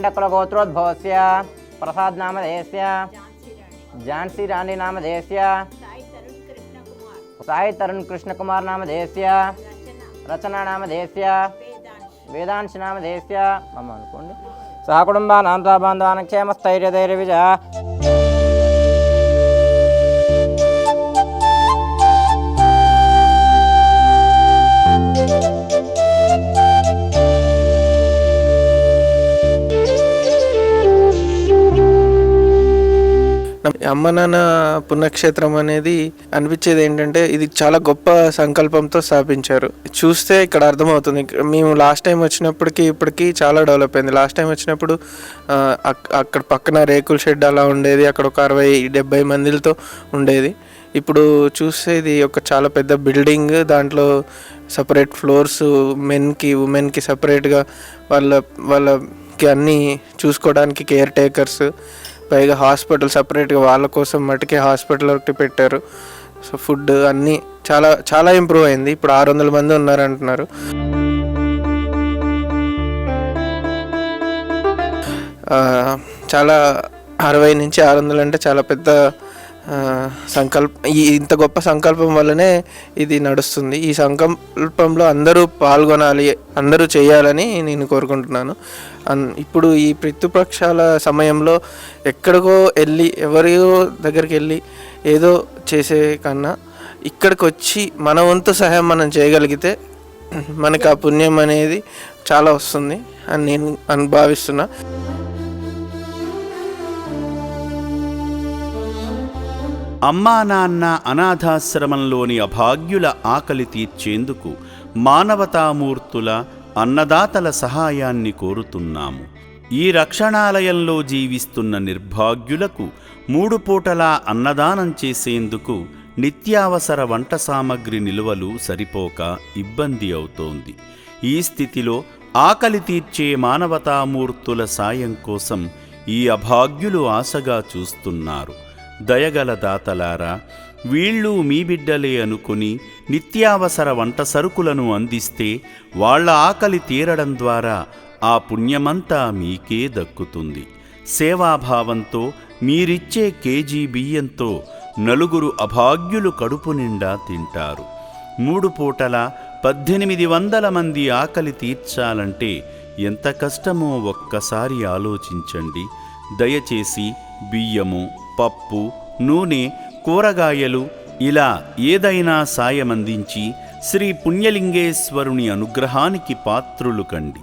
पाण्डकुलगोत्रोद्भवस्य प्रसाद नामधेयस्य झांसी रानी नामधेयस्य साई तरुण कृष्ण कुमार नामधेयस्य रचना नामधेयस्य वेदांश नामधेयस्य मम अनुकोंडि सह कुटुंबानां बान्धवानां क्षेमस्थैर्यधैर्यविजयः। అమ్మ నాన్న పుణ్యక్షేత్రం అనేది అనిపించేది ఏంటంటే ఇది చాలా గొప్ప సంకల్పంతో స్థాపించారు. చూస్తే ఇక్కడ అర్థమవుతుంది. మేము లాస్ట్ టైం వచ్చినప్పటికీ ఇప్పటికీ చాలా డెవలప్ అయింది. లాస్ట్ టైం వచ్చినప్పుడు అక్కడ పక్కన రేకుల షెడ్ అలా ఉండేది, అక్కడ ఒక 60-70 మందిలతో ఉండేది. ఇప్పుడు చూస్తే ఇది ఒక చాలా పెద్ద బిల్డింగ్, దాంట్లో సపరేట్ ఫ్లోర్స్, మెన్కి ఉమెన్కి సపరేట్గా వాళ్ళకి అన్నీ చూసుకోవడానికి కేర్ టేకర్స్, పైగా హాస్పిటల్ సపరేట్గా వాళ్ళ కోసం మటుకే హాస్పిటల్ ఒకటి పెట్టారు. సో ఫుడ్ అన్నీ చాలా చాలా ఇంప్రూవ్ అయింది. ఇప్పుడు 600 మంది ఉన్నారంటున్నారు. చాలా 60 నుంచి 600 అంటే చాలా పెద్ద ఇంత గొప్ప సంకల్పం వల్లనే ఇది నడుస్తుంది. ఈ సంకల్పంలో అందరూ పాల్గొనాలి, అందరూ చేయాలని నేను కోరుకుంటున్నాను. ఇప్పుడు ఈ పితృపక్షాల సమయంలో ఎక్కడికో వెళ్ళి ఎవరియో దగ్గరికి వెళ్ళి ఏదో చేసే కన్నా ఇక్కడికి వచ్చి మన వంతు సహాయం మనం చేయగలిగితే మనకు ఆ పుణ్యం అనేది చాలా వస్తుంది అని నేను భావిస్తున్నా. అమ్మా నాన్న అనాథాశ్రమంలోని అభాగ్యుల ఆకలి తీర్చేందుకు మానవతామూర్తుల అన్నదాతల సహాయాన్ని కోరుతున్నాము. ఈ రక్షణాలయంలో జీవిస్తున్న నిర్భాగ్యులకు 3 పూటలా అన్నదానం చేసేందుకు నిత్యావసర వంట సామగ్రి నిల్వలు సరిపోక ఇబ్బంది అవుతోంది. ఈ స్థితిలో ఆకలి తీర్చే మానవతామూర్తుల సాయం కోసం ఈ అభాగ్యులు ఆశగా చూస్తున్నారు. దయగల దాతలారా, వీళ్ళు మీ బిడ్డలే అనుకుని నిత్యావసర వంట సరుకులను అందిస్తే వాళ్ల ఆకలి తీరడం ద్వారా ఆ పుణ్యమంతా మీకే దక్కుతుంది. సేవాభావంతో మీరిచ్చే కేజీ బియ్యంతో 4 అభాగ్యులు కడుపు నిండా తింటారు. 3 పూటల 1800 మంది ఆకలి తీర్చాలంటే ఎంత కష్టమో ఒక్కసారి ఆలోచించండి. దయచేసి బియ్యము, పప్పు, నూనె, కూరగాయలు ఇలా ఏదైనా సాయమందించి శ్రీ పుణ్యలింగేశ్వరుని అనుగ్రహానికి పాత్రులు కండి.